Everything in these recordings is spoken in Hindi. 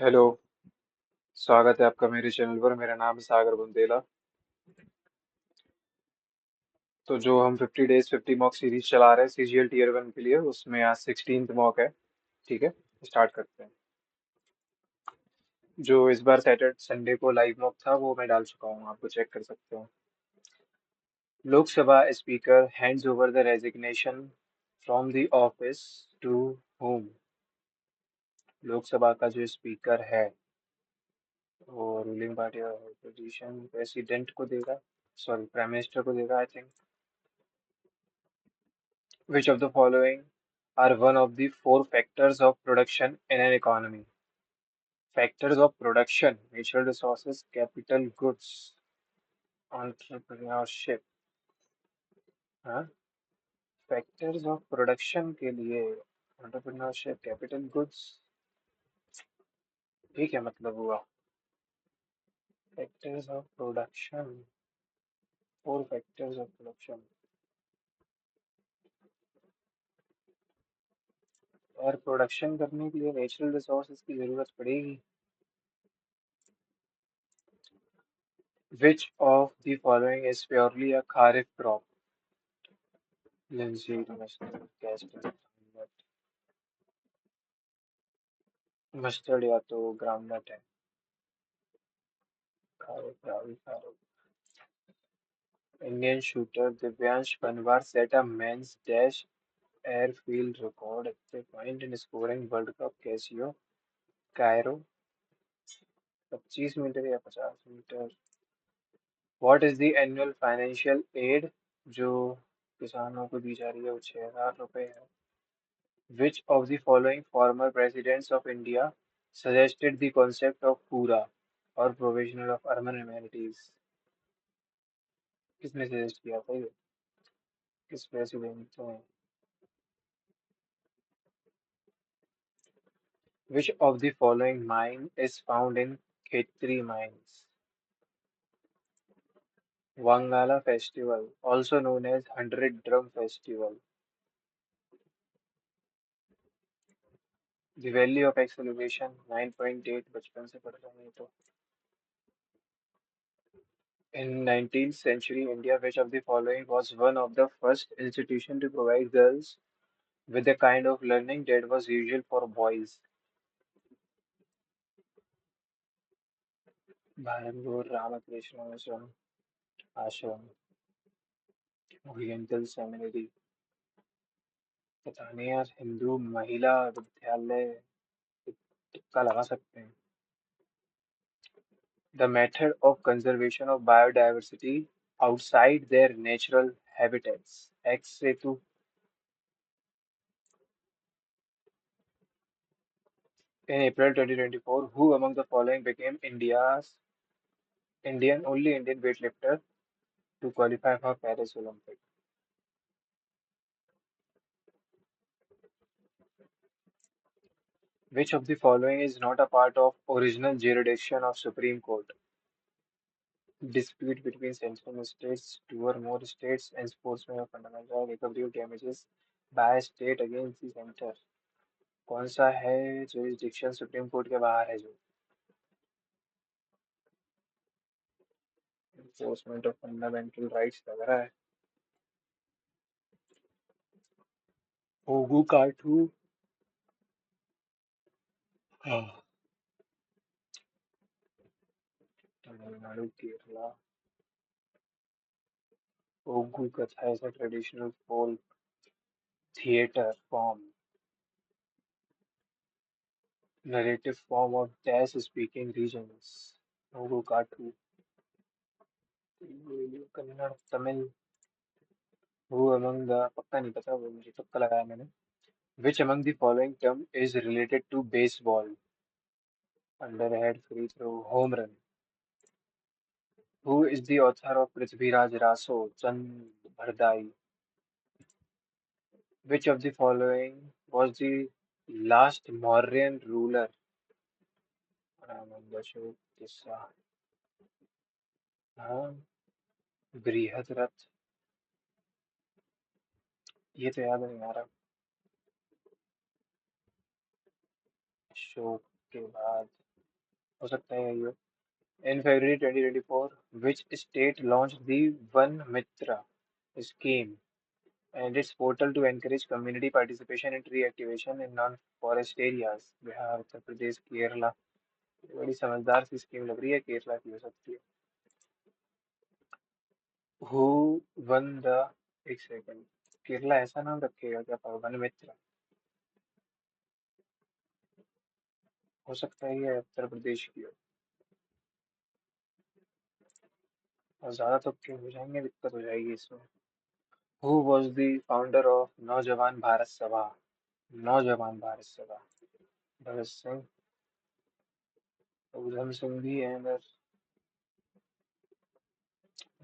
हेलो। स्वागत है आपका मेरे चैनल पर। मेरा नाम है सागर बुंदेला। तो जो हम 50 डेज 50 मॉक सीरीज चला रहे हैं सीजीएल टीयर 1 के लिए, उसमें आज 16th मॉक है। ठीक है, स्टार्ट करते हैं। जो इस बार सैटरडे संडे को लाइव मॉक था वो मैं डाल चुका हूँ, आपको चेक कर सकते हो। Lok Sabha speaker hands over the resignation from the office to home. Lok Sabha का जो स्पीकर है वो रूलिंग पार्टी और अपोजिशन प्रेसिडेंट को देगा, सॉरी प्राइम मिनिस्टर को देगा I think. Which of the following are one of the four factors of production in an economy? Factors of production: natural resources, capital, goods, entrepreneurship. हाँ, factors of production के लिए entrepreneurship, capital, goods, ये क्या मतलब हुआ? Factors of production, four factors of production. और प्रोडक्शन करने के लिए नेचुरल रिसोर्सेज की जरूरत पड़ेगी। Which of the following is purely a kharif crop? Linseed, mustard, castor, mustard या तो ग्राउंडनट है। Kharif, rabi kharif. Indian shooter Divyansh Panwar set a men's dash airfield record at the point in scoring world cup कैसियो कायरो। 25 मीटर या 50 metre. What is the annual financial aid जो किसानों को दी जा रही है वो 6,000 रुपए है। Which of the following former presidents of India suggested the concept of PURA or provisional of urban amenities? किसने सजेस्ट किया था ये? किस प्रेसिडेंट ने? Which of the following mine is found in Khetri mines? Wangala Festival, also known as 100 Drum Festival. The value of acceleration 9.8, बचपन से पढ़ रहे हैं तो। In 19th century India, which of the following was one of the first institution to provide girls with the kind of learning that was usual for boys? Bharat Gaur Ramakrishna Mission Ashram, Oriental Seminary, पता नहीं यार, हिंदू महिला विद्यालय, तुक्का लगा सकते हैं। The method of conservation of biodiversity outside their natural habitats. X Setu. In April 2024, who among the following became only Indian weightlifter to qualify for Paris Olympic? Which of the following is not a part of original jurisdiction of Supreme Court? Dispute between central states, two or more states, enforcement of fundamental recovery of damages by a state against the center. कौन सा है jurisdiction सुप्रीम कोर्ट के बाहर है जो? एनफोर्समेंट ऑफ फंडामेंटल राइट्स लग रहा है। ओगू काटू। हाँ, तमिलनाडु केरला। ओगू कथा is a traditional folk theatre form, narrative form of dash speaking regions. Oggu काटू, Telugu, Kannada, Tamil. Who among the, पक्का नहीं पता, वो मुझे तुक्का लगाया मैंने। Which among the following term is related to baseball? Underhand, free throw, home run. Who is the author of Prithviraj Raso, Chand Bardai? Which of the following was the last Mauryan ruler? रामांगशोक किस्सा। हाँ, बृहद्रथ। ये तो याद नहीं आ रहा। अशोक के बाद हो सकता है यही हो। In February 2024, which state launched the Van Mitra scheme and its portal to encourage community participation in tree activation in non-forest areas? Bihar, Uttar Pradesh, Kerala. ये बड़ी समझदार सी स्कीम लग रही है, केरला की हो सकती है। Who won the, एक सेकंड, केरला ऐसा नाम रखेगा क्या? वन मित्र, हो सकता है ये उत्तर प्रदेश की हो। और ज्यादा तुक्के हो जाएंगे, दिक्कत हो जाएगी इसमें। Who was the founder of नौजवान भारत सभा? नौजवान भारत सभा, भगत सिंह, उधम सिंह भी है अगर।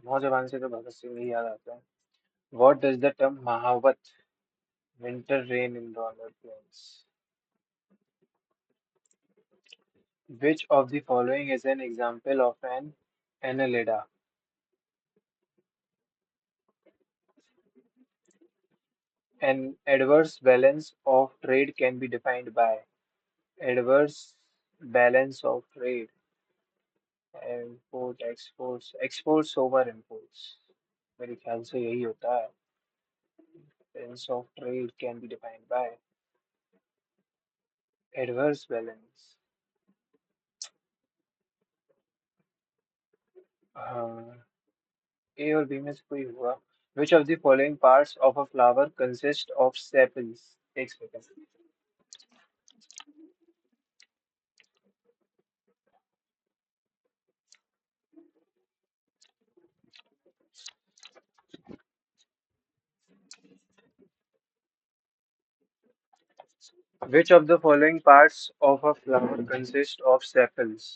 नौजवान से तो भगत सिंह ही याद आता है। What does the term महावत, winter rain in Roller plains? Which of the following is an example of an annelida? An adverse balance of trade can be defined by adverse balance of trade, import, exports, exports over imports. मेरे ख्याल से यही होता है। Balance of trade can be defined by adverse balance. हाँ, ए और बी में से कोई हुआ। Which of the following parts of a flower consist of sepals? एक second. Which of the following parts of a flower consist of sepals?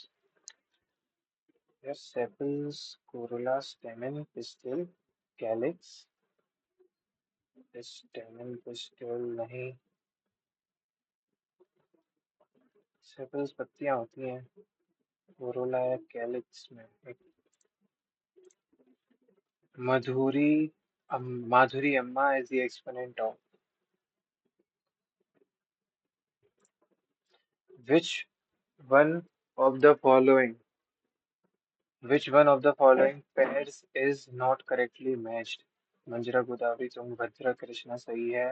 Yes, sepals, corolla, stamen, pistil, calyx. stamen, pistil नहीं। सेपल्स पत्तियां होती हैं, कोरोला या कैलिक्स में। एक मधुरी, माधुरी अम्मा is the exponent of which one of the following? Which one of the following pairs is not correctly matched? Manjra Godavari Tungabhadra Krishna सही है।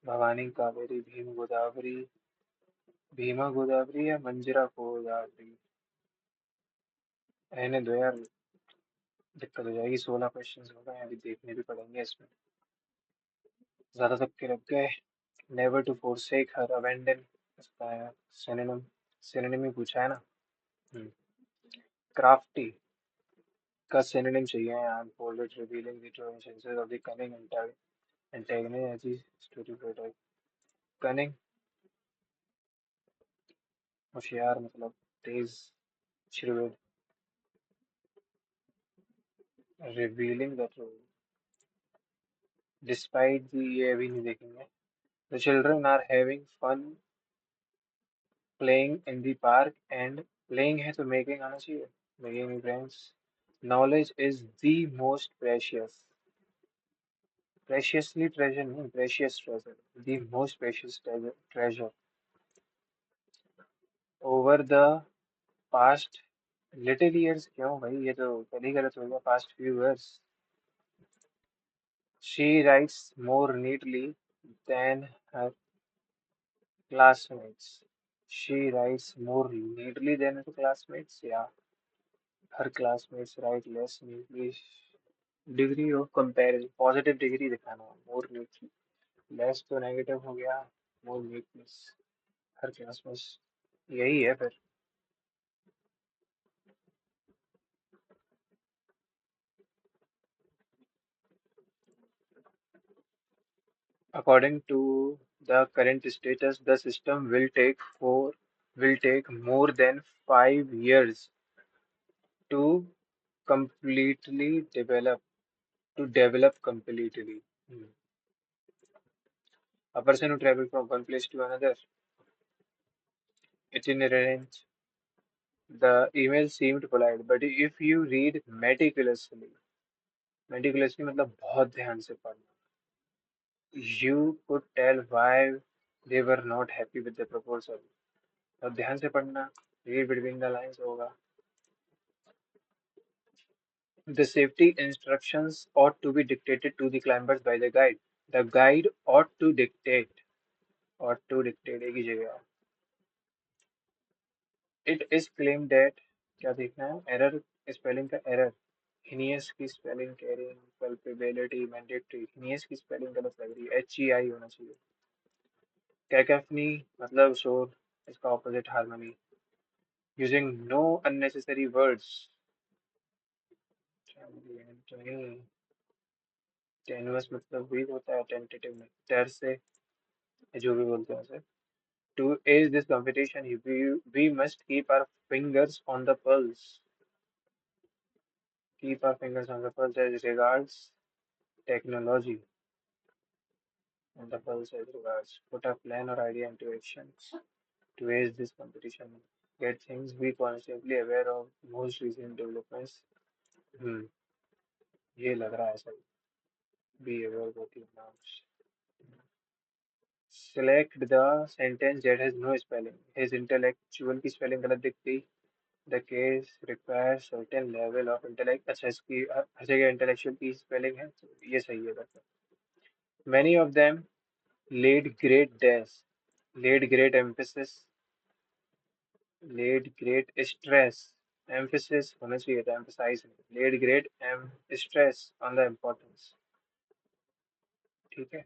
भवानी कावेरी भीम गोदावरी, भीमा गोदावरी या मंजरा गोदावरी? रहने दो यार, दिक्कत हो जाएगी। 16 क्वेश्चन हो गए, अभी देखने भी पड़ेंगे इसमें। ज्यादा सबके लग गए। Never to forsake her, abandon, इसका है synonym। synonym ही पूछा है ना। crafty का synonym चाहिए यार। bold, revealing the true intentions of the cunning antagonist, ऐसी story type। cunning, होशियार मतलब तेज, shrewd, revealing the truth, despite the, ये अभी नहीं देखेंगे। the children are having fun playing in the park and playing है तो making आना चाहिए। making friends, knowledge is the most precious, preciously treasure नहीं, precious treasure, the most precious treasure over the past little years। क्यों भाई, ये तो पहले ही गलत हो गया। past few years, she writes more neatly than her classmates। she writes more neatly than her classmates, yeah, her classmates write less neatly। Degree of comparison, positive degree दिखाना। मोर नीटली, लेस तो नेगेटिव हो गया। मोर नीटनेस, हर क्लास में यही है फिर। According to the current status, the system will take more than 5 years to completely develop, to develop completely। Hmm. A person who travel from one place to another, itinerant। The email seemed polite, but if you read meticulously, meticulously मतलब बहुत ध्यान से पढ़ना, you could tell why they were not happy with the proposal। और ध्यान से पढ़ना, रीड बिटवीन द लाइंस होगा। The safety instructions ought to be dictated to the climbers by the guide. The guide ought to dictate एक ही जगह। It is claimed that क्या देखना है, एरर स्पेलिंग का एरर। हिनियस की spelling carrying culpability mandatory, heinous की स्पेलिंग गलत लग रही है, HEI होना चाहिए। कैकोफनी मतलब शोर, इसका opposite harmony. Using know unnecessary words, टेनुअस मतलब वीक होता है, टेंटेटिव में टर से, जो भी बोलते हैं उसे। To ace this competition, we must keep our fingers on the pulse. Keep our fingers on the pulse as regards technology. On the pulse as regards. Put a plan or idea into action. To ace this competition, get things be constantly aware of most recent developments. Hmm, ये लग रहा है सही। Be aware of the nouns. Select the sentence that has no spelling. His intellectual की spelling गलत दिखती। The case requires certain level of intellect। अच्छा, इसकी हर जगह intellectual की spelling है, तो ये सही है करके। Many of them laid great dash, laid great emphasis, laid great stress, emphasis होना चाहिए था, emphasize नहीं, laid great stress on the importance। ठीक है,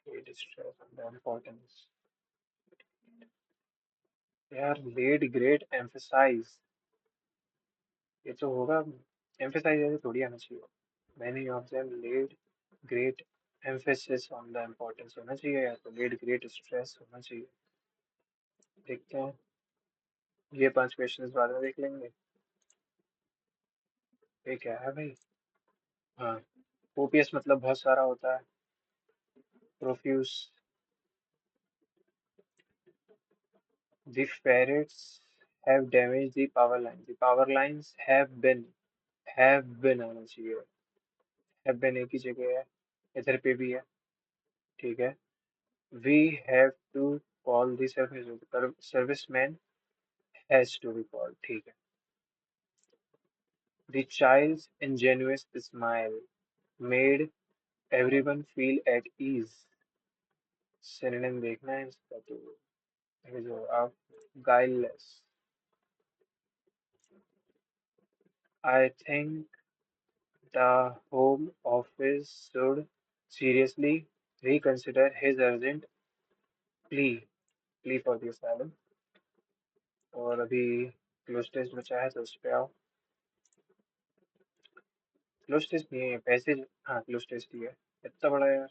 great stress on the importance। यार laid great emphasize, ये तो होगा, emphasize ऐसे थोड़ी आना चाहिए। Many of them laid great emphasis on the importance होना चाहिए, या तो laid great stress होना चाहिए। देखते हैं, ये 5 क्वेश्चंस बाद में देख लेंगे। ये क्या है भाई? हाँ, कोपियस मतलब बहुत सारा होता है, profuse. The ferrets have damaged the power lines, the power lines have been आना चाहिए, have been एक ही जगह है, इधर पे भी है। ठीक है, we have to call the serviceman has to be called। ठीक है, the child's ingenuous smile made everyone feel at ease। Synonym देखना है इसका, तो ये जो आप, guileless। I think the Home Office should seriously reconsider his urgent plea plea for the asylum। और अभी क्लोज टेस्ट बचा है, तो उस पे आओ। क्लोज टेस्ट नहीं है, पैसे, हाँ क्लोज टेस्ट ही है। इतना बड़ा यार।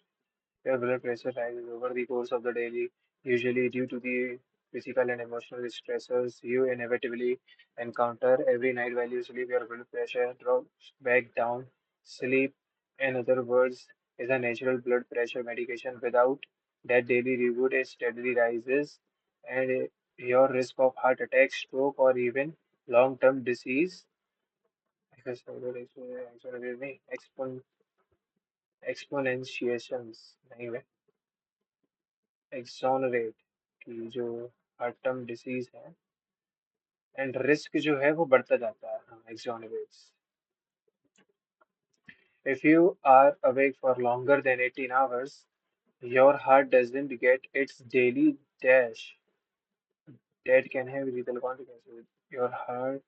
Your blood pressure rises over the course of the daily, usually due to the physical and emotional stressors you inevitably encounter every night while you sleep. Your blood pressure drops back down. Sleep, in other words, is a natural blood pressure medication. Without that daily reboot, it steadily rises, and your risk of heart attack, stroke, or even long-term disease, exponentiations नहीं है, exonerate की जो हर टर्म डिसीज है, एंड रिस्क जो है वो बढ़ता जाता है। हाँ, exonerates। If you are awake for longer than 18 hours, your heart doesn't get its daily dash. That can have lethal consequences। Your heart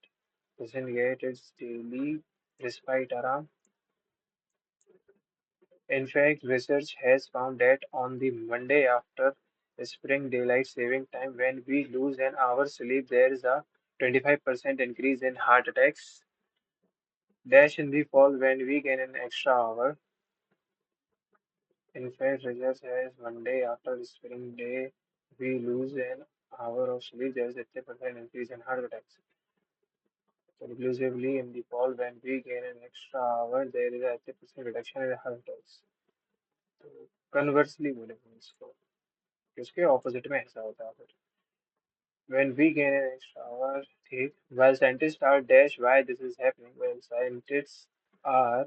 doesn't get its daily respite aram। In fact, research has found that on the Monday after spring daylight saving time, when we lose an hour's sleep, there is a 25% increase in heart attacks. Dash in the fall when we gain an extra hour. In fact, research has Monday after spring day, we lose an hour of sleep, there is a 30% increase in heart attacks. Conclusively, in the fall when we gain an extra hour, there is a 30% reduction in heart attacks। तो कन्वर्सली बोलेंगे इसको, कि उसके ऑपोजिट में ऐसा होता है फिर। When we gain an extra hour, ठीक, while scientists are dash why this is happening, well scientists are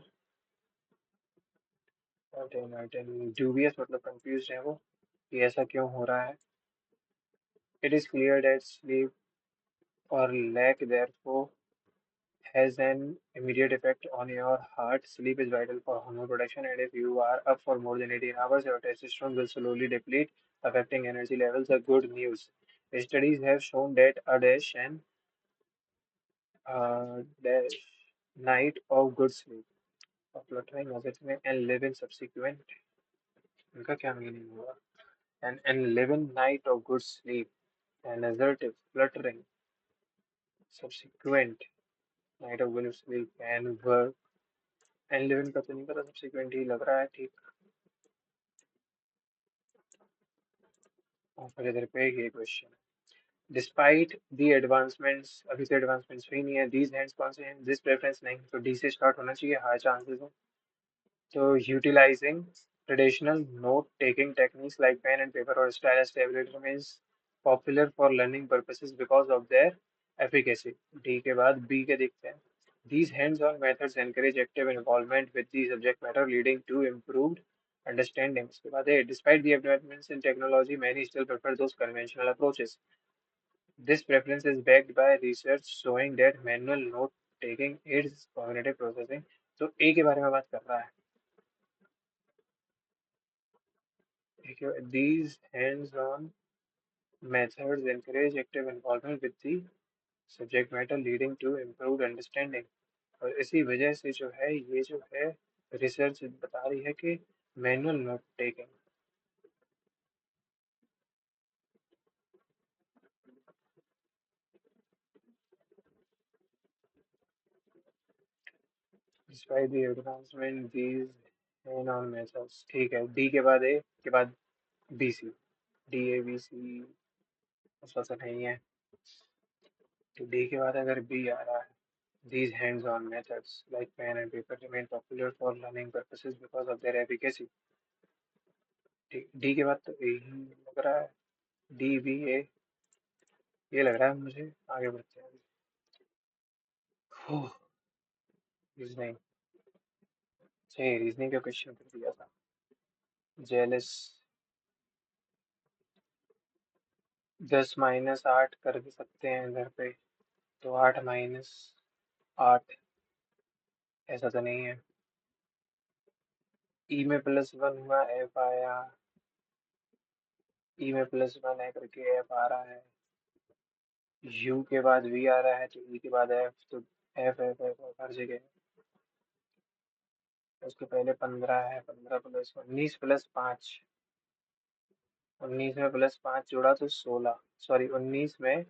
dubious मतलब confused है वो, कि ऐसा क्यों हो रहा है। It is clear that sleep or lack therefore has an immediate effect on your heart. Sleep is vital for hormone production, and if you are up for more than 18 hours, your testosterone will slowly deplete, affecting energy levels. The good news. Studies have shown that a dash night of good sleep, of fluttering, ascertain, and live in subsequent. इनका क्या मीनिंग हुआ? And live in night of good sleep, and assertive, fluttering, subsequent night of good sleep, and work, and live in का तो नहीं पता, subsequent ही लग रहा है ठीक। और फिर इधर पे ये क्वेश्चन, डिस्पाइट दी एडवांसमेंट्स, अभी तो एडवांसमेंट्स हुई नहीं है, दीज हैंड्स कौन से हैं, दिस प्रेफरेंस नहीं, तो डी से स्टार्ट होना चाहिए, हाई चांसेस है। So utilizing traditional note-taking techniques like pen and paper or stylus tablet remains popular for learning purposes because of their efficacy. D के बाद B के देखते हैं. These hands-on methods encourage active involvement with the subject matter, leading to improved understanding. उसके बाद A, despite the advancements in technology, many still prefer those conventional approaches. This preference is backed by research showing that manual note-taking aids cognitive processing. तो A के बारे में बात कर रहा है. These hands-on methods encourage active involvement with the subject matter leading to improved understanding. और इसी वजह से जो है ये जो है रिसर्च बता रही है कि manual note taking, despite the advancement these hand-on methods, ठीक है, डी के बाद ए के बाद B C, D A B C उसका तो नहीं है, तो डी के बाद अगर बी आ रहा है, these hands-on methods like pen and paper remain popular for learning purposes because of their efficacy. D के बाद तो ए ही लग रहा है, डी बी ए ये लग रहा है मुझे, आगे बढ़ते हैं। रीजनिंग, सही रीजनिंग का क्वेश्चन कर दिया था। जेलस, 10 - 8 कर सकते हैं इधर पे, तो 8 - 8 ऐसा तो नहीं है। ई में +1 हुआ, एफ आया, ई में +1 है करके एफ आ रहा है, यू के बाद वी आ रहा है, तो ई के बाद एफ, तो एफ एफ एफ एफ हर जगह। उसके पहले 15 है, 15 + 19 + 5, 19 में +5 जोड़ा तो 16, सॉरी 19 में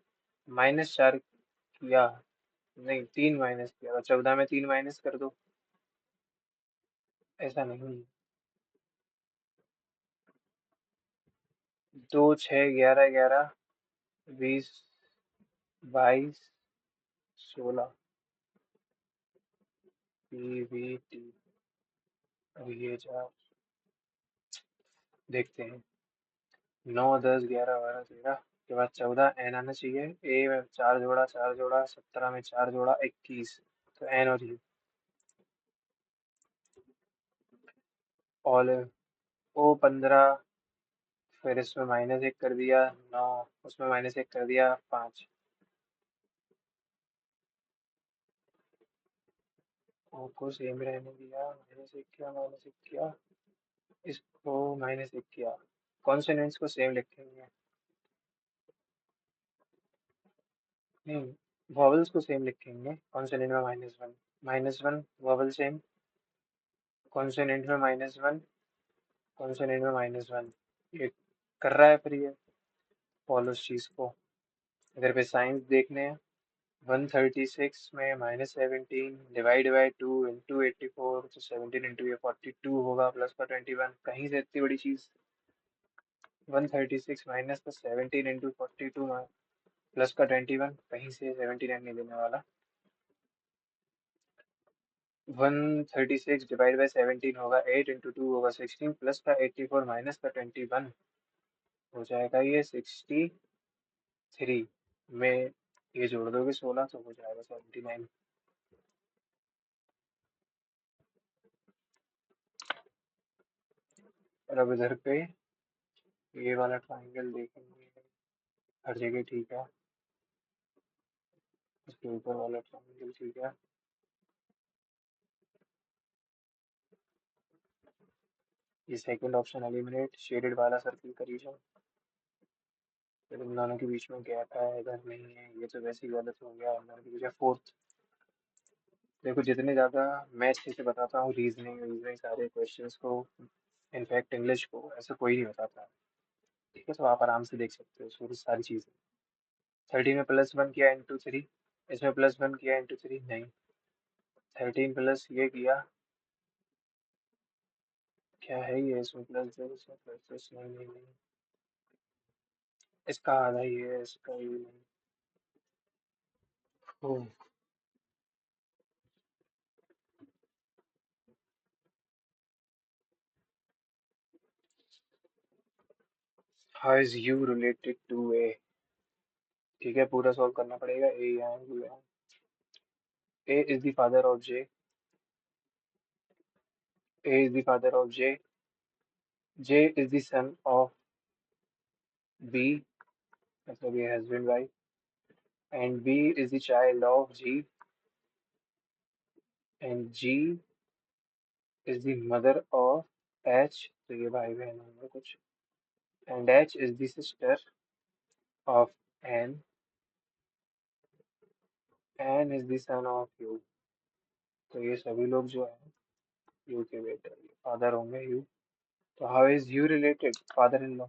-4 किया, नहीं 3 माइनस किया, तो 14 में 3 माइनस कर दो, ऐसा नहीं। 2 6 11 11 20 22 16 पी वी टी, अब ये चार देखते हैं, 9 10 11 12 13 के बाद 14 एन आना चाहिए, ए में 4 जोड़ा 4 जोड़ा, 17 में 4 जोड़ा 21, तो एन और यू, और ओ 15, फिर इसमें -1 कर दिया 9, उसमें -1 कर दिया 5, ओ को सेम रहने दिया, -1 किया, -1 किया, इसको -1 किया, कॉन्सोनेंट्स को सेम लिखेंगे, नहीं वॉवल्स को सेम लिखेंगे, कॉन्सोनेंट में -1, वॉवल सेम, कॉन्सोनेंट में -1, कॉन्सोनेंट में -1, ये कर रहा है फिर ये फॉलो इस चीज़ को। इधर पे साइंस देखने हैं, 136 में -17 डिवाइड बाई 2 इंटू 84, तो 17 इंटू ये 42 होगा, प्लस का 21, कहीं से इतनी बड़ी चीज़, 136 माइनस का 17 इंटू 42 प्लस का 21, कहीं से 79 नहीं देने वाला, 136 डिवाइड बाई 17 होगा 8 इंटू 2 होगा 16, प्लस का 84 माइनस का 21 हो जाएगा ये 63 में, ये जोड़ दोगे 16 तो हो जाएगा 79। और अब इधर पे ये वाला ट्राइंगल देखेंगे, हर जगह ठीक है। उसके ऊपर वाला ट्रायंगल ठीक है। ये सेकंड ऑप्शन एलिमिनेट, शेडेड वाला सर्किल का रीजन। फिर इन दोनों के बीच में गैप है, इधर नहीं है, ये तो वैसे ही गलत हो गया। इन दोनों के बीच में फोर्थ। देखो जितने ज़्यादा मैं अच्छे से बताता हूँ रीजनिंग रीजनिंग सारे क्वेश्चंस को, इनफैक्ट इंग्लिश को, ऐसा कोई नहीं बताता। ठीक है, तो आप आराम से देख सकते हो सारी सारी चीज़ें। 13 में +1 किया इंटू 3, इसमें +1 किया इंटू 3 नहीं। 13 प्लस ये किया, क्या है ये, इसमें +2 इसमें +10 नहीं नहीं नहीं, इसका आधा ही है, इसका ये नहीं। Oh, how is U related to A. ठीक है, पूरा सॉल्व करना पड़ेगा। ए यहाँ यू यहाँ। A is the father of J. A is the father of J. J is the son of B, मतलब ये husband wife. And B is the child of G. And G is the mother of H, तो ये भाई बहन होंगे कुछ। And H is the sister of N. N is the son of U. तो ये सभी लोग जो है यू के बेटे, फादर होंगे यू। तो how is U related, father in law.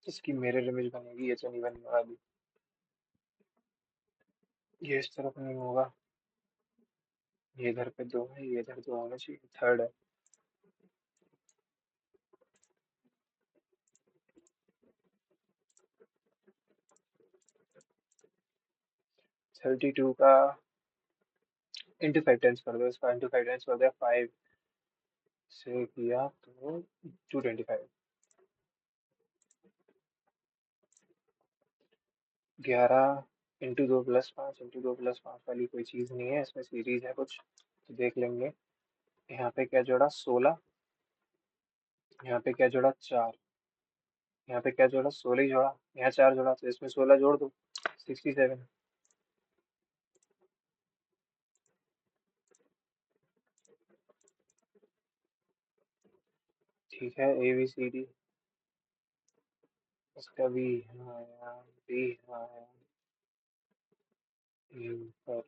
इसकी मिरर इमेज बनेगी, ये तो नहीं बनने वाली। ये इस तरफ नहीं होगा, ये इधर पे दो है, ये इधर दो होना चाहिए, थर्ड है। 32 का इंटू 5 टाइम्स कर दो, इसका इंटू 5 टाइम्स कर दिया, 5 से किया तो 225। 11 इंटू 2 + 5 इंटू 2 + 5 वाली कोई चीज़ नहीं है, इसमें सीरीज है कुछ, तो देख लेंगे। यहाँ पे क्या जोड़ा, 16। यहाँ पे क्या जोड़ा, 4। यहाँ पे क्या जोड़ा, 16 ही जोड़ा। यहाँ 4 जोड़ा, तो इसमें 16 जोड़ दो, 67। ठीक है, ए बी सी डी। इसका भी हाँ यार, बी हाँ यार, पर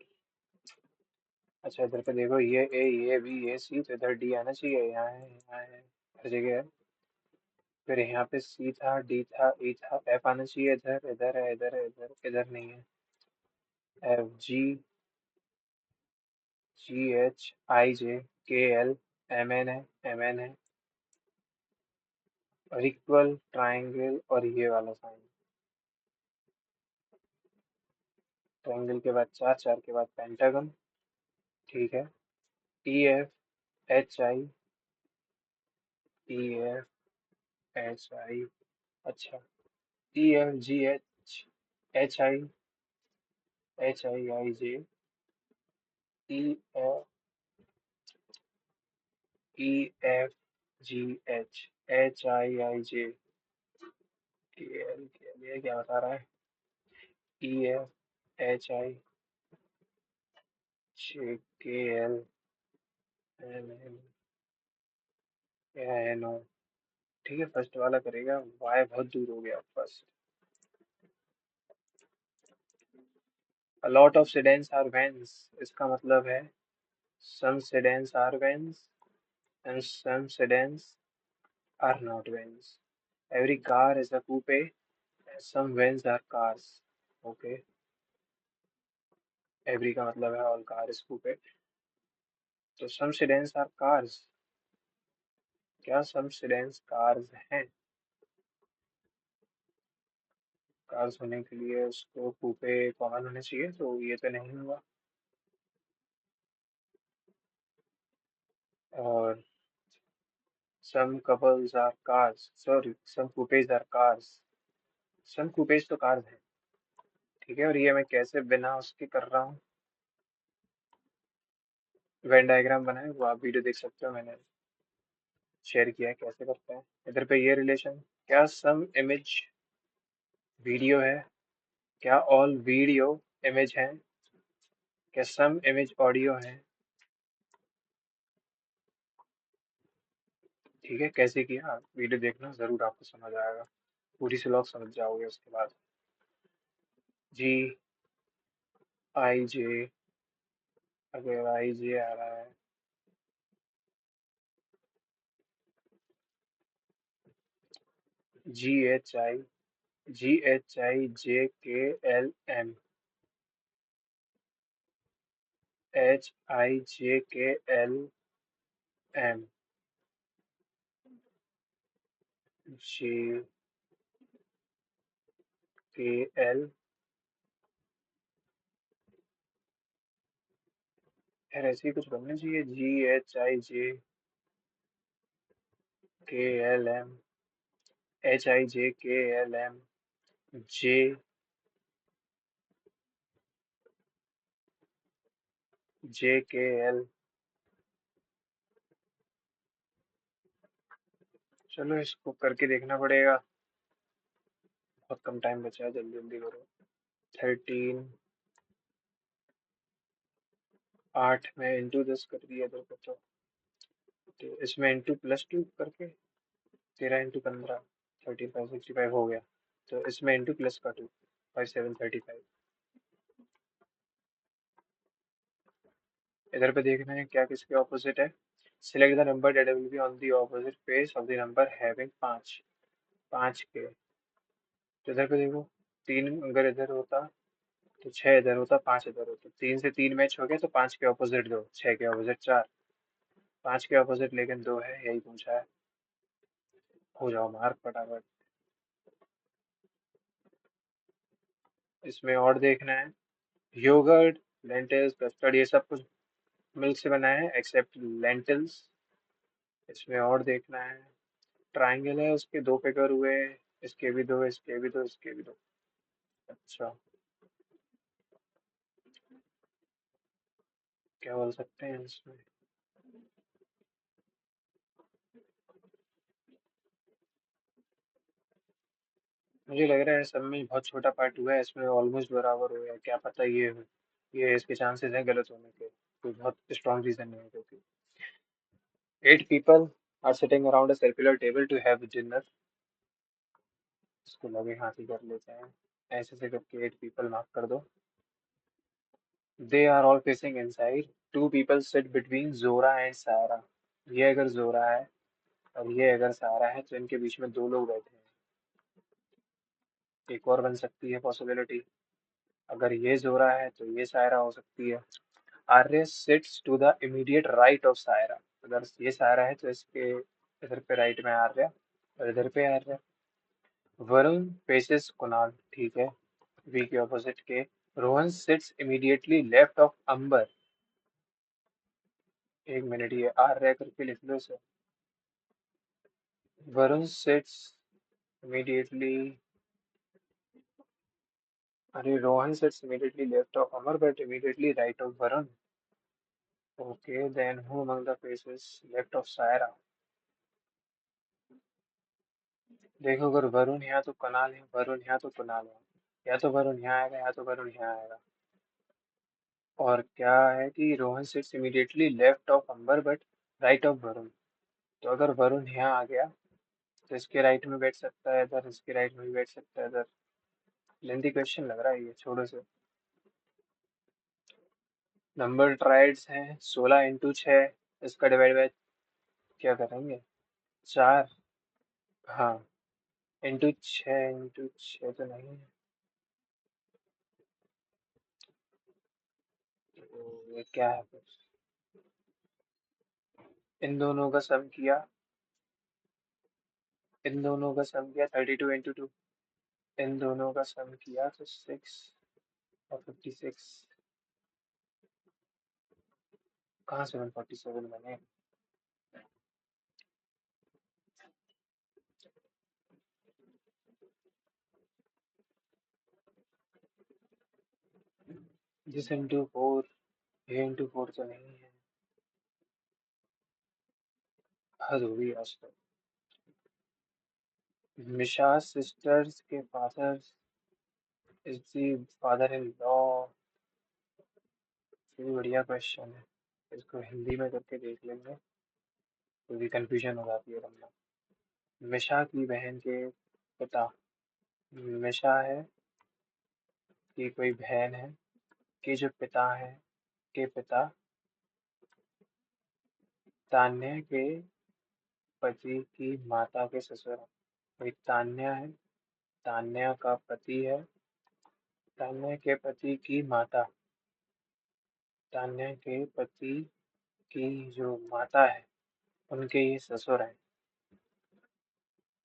अच्छा इधर पे देखो, ये बी ये सी, तो इधर डी आना चाहिए, यहाँ है यहाँ है, हर जगह है। फिर यहाँ पे सी था, डी था, ई था, एफ आना चाहिए इधर, इधर है, इधर है, इधर इधर नहीं है। F G, ji H I J K L, M N है, एम एन है। और इक्वल ट्राइंगल और ये वाला साइन। ट्राइंगल के बाद 4, 4 के बाद पेंटागन। ठीक है। E F H I, E F H I, अच्छा। E F G H H I, H I I J, E F, E F G H H I I J K L, ये क्या बता रहा है, E F H I J K L, M N, N O. ठीक है, फर्स्ट वाला करेगा, वाई बहुत दूर हो गया first. A lot of sedans are vans, इसका मतलब है some sedans are vans and some sedans are not vans. Every car is a coupe and some vans are cars. Okay, every का मतलब है all car is coupe, तो some sedans are cars। क्या some sedans cars हैं? कार्स होने के लिए उसको कूपे कॉमन होना चाहिए, तो ये तो नहीं हुआ। और some couples are cars, sorry some coupes are cars, some coupes तो cars हैं। ठीक है, और ये मैं कैसे बिना उसके कर रहा हूँ, वेन डायग्राम बनाए, वो आप वीडियो देख सकते हो, मैंने शेयर किया है कैसे करते हैं। इधर पे ये रिलेशन, क्या सम इमेज वीडियो है, क्या ऑल वीडियो इमेज है, क्या सम इमेज ऑडियो है। ठीक है, कैसे किया आप वीडियो देखना, जरूर आपको समझ आएगा, पूरी से लॉग समझ जाओगे उसके बाद। जी आई जे, अगर आई जे आ रहा है, GHI, GHIJKLM, JKL, यार ऐसे ही कुछ बनना चाहिए, GHIJKLM, HIJKLM, JKL। चलो इसको करके देखना पड़ेगा, बहुत कम टाइम बचा है, जल्दी जल्दी करो। 13, 8 में इंटू 10 कर दिया इधर पे, तो इसमें इंटू +2 करके 13 × 15, 3565 हो गया। तो इसमें इंटू प्लस का 2, 5735। इधर पे देखना है क्या किसके ऑपोजिट है। Select the number that will be on the opposite face of the number having 5, 5 के। तो इधर पे देखो, 3 अगर इधर होता तो 6 इधर होता, 5 इधर होता, 3 से 3 मैच हो गया, तो 5 के ऑपोजिट 2, 6 के ऑपोजिट 4, 5 के ऑपोजिट लेकिन 2 है, यही पूछा है। हो जाओ मार्क फटाफट। इसमें और देखना है, योगर्ट, लेंटिल्स, कस्टर्ड, ये सब कुछ मिल्क से बना है एक्सेप्ट लेंटिल्स। इसमें और देखना है, ट्राइंगल है, उसके 2 फिगर हुए, इसके भी 2, इसके भी 2, इसके भी 2। अच्छा, क्या बोल सकते हैं इसमें। मुझे लग रहा है सब में बहुत छोटा पार्ट हुआ है, इसमें ऑलमोस्ट बराबर हुआ है, क्या पता ये हो, ये इसके चांसेस हैं गलत होने के, कोई बहुत स्ट्रॉन्ग रीजन नहीं है क्योंकि 8 people are sitting around a circular table to have dinner। इसको लगे हाथ ही कर लेते हैं, ऐसे से करके 8 people मार्क कर दो। They are all facing inside, 2 people sit between Zora and Sarah। ये अगर जोरा है और ये अगर सारा है, तो इनके बीच में 2 लोग बैठे हैं। एक और बन सकती है पॉसिबिलिटी, अगर ये जोरा है तो ये सायरा हो सकती है। Arya sits to the immediate right of Saira, अगर ये सायरा है तो इसके इधर पे राइट में आर्य, और इधर पे आर्य। वरुण फेसेस कुणाल, ठीक है, वी के ऑपोजिट के। Rohan sits immediately left of Ambar, एक मिनट, ये आर्य करके लिख लो इसे। वरुण सिट्स इमीडिएटली, अरे Rohan sits immediately left of Amar but immediately right of Varun। Okay, then who among the faces left of Saira? देखो, अगर वरुण यहाँ तो कुणाल है, वरुण यहाँ तो कुणाल है, या तो वरुण यहाँ आएगा या तो वरुण यहाँ आएगा। और क्या है कि Rohan sits immediately left of Ambar but right of Varun. तो अगर वरुण यहाँ आ गया तो इसके राइट में बैठ सकता है इधर, इसके राइट में भी बैठ सकता है इधर। लेंथी क्वेश्चन लग रहा है ये, छोड़ो से। नंबर ट्राइड्स हैं 16 × 6, इसका डिवाइड बाय क्या करेंगे, 4। हाँ, इंटू 6 तो नहीं है, तो ये क्या है फिर। इन दोनों का सम किया, इन दोनों का सम किया 32 × 2, इन दोनों का सम किया तो 6 और 56। कहाँ से 147 बने। दिस इंटू 4, ये इंटू 4 तो नहीं है, हद हो गई आज तक। मिशा सिस्टर्स के father is the father in law. ये बढ़िया क्वेश्चन है, इसको हिंदी में करके देख लेंगे, क्योंकि कंफ्यूजन हो जाती है वरना। मिशा की बहन के पिता। मिशा है कि कोई बहन है कि जो पिता है के पिता तान्या के पति की माता के ससुर हैं। कोई तान्या है, तान्या का पति है, तान्या के पति की माता, तान्या के पति की जो माता है उनके ये ससुर हैं।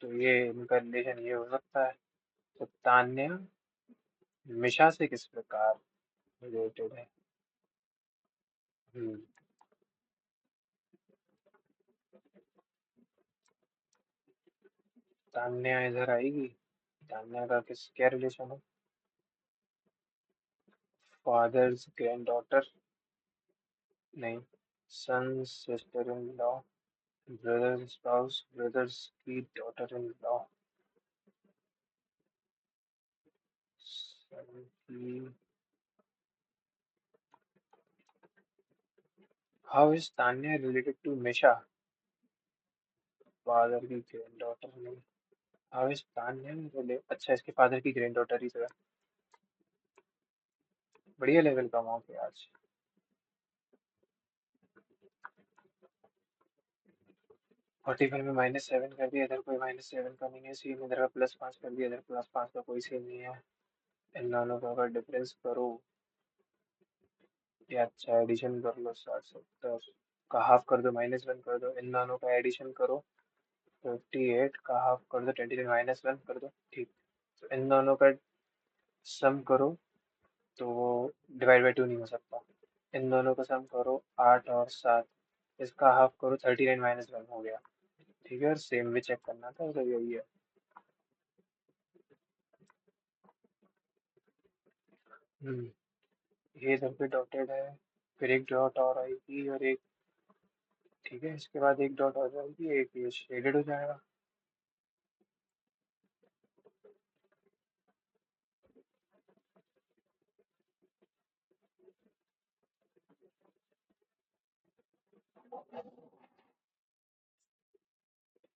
तो ये इनका रिलेशन ये हो सकता है। तो तान्या मिशा से किस प्रकार रिलेटेड है? हम्म, तान्या इधर आएगी। तान्या का किस क्या रिलेशन है? फादर्स ग्रैंड डॉटर नहीं, son sister in law, brother spouse, brothers की डॉटर इन लॉ, सन की। How is Tanya related to Misha? Father की ग्रैंड डॉटर नहीं। हाउ इज तान्या अच्छा, इसके फादर की ग्रैंड डॉटर ही तो है। बढ़िया लेवल का मौका है आज। 45 में -7 कर दिया, इधर कोई -7 का नहीं है सीन, इधर का +5 कर दिया, इधर +5 का कोई सीन नहीं है। इन दोनों का अगर डिफरेंस करो या अच्छा एडिशन कर लो, 60 70 का हाफ कर दो, -1 कर दो, इन दोनों का एडिशन करो, 58 का हाफ कर दो, 23 -1 कर दो, ठीक। तो इन दोनों का सम करो तो वो डिवाइड बाई 2 नहीं हो सकता। इन दोनों का सम करो 8 और 7, इसका हाफ करो, 39 -1 हो गया। ठीक है, और सेम भी चेक करना था तो यही है। हम्म, ये इधर पे डॉटेड है, फिर एक डॉट और आएगी और एक, ठीक है, इसके बाद एक डॉट और जाएगी, एक ये शेडेड हो जाएगा।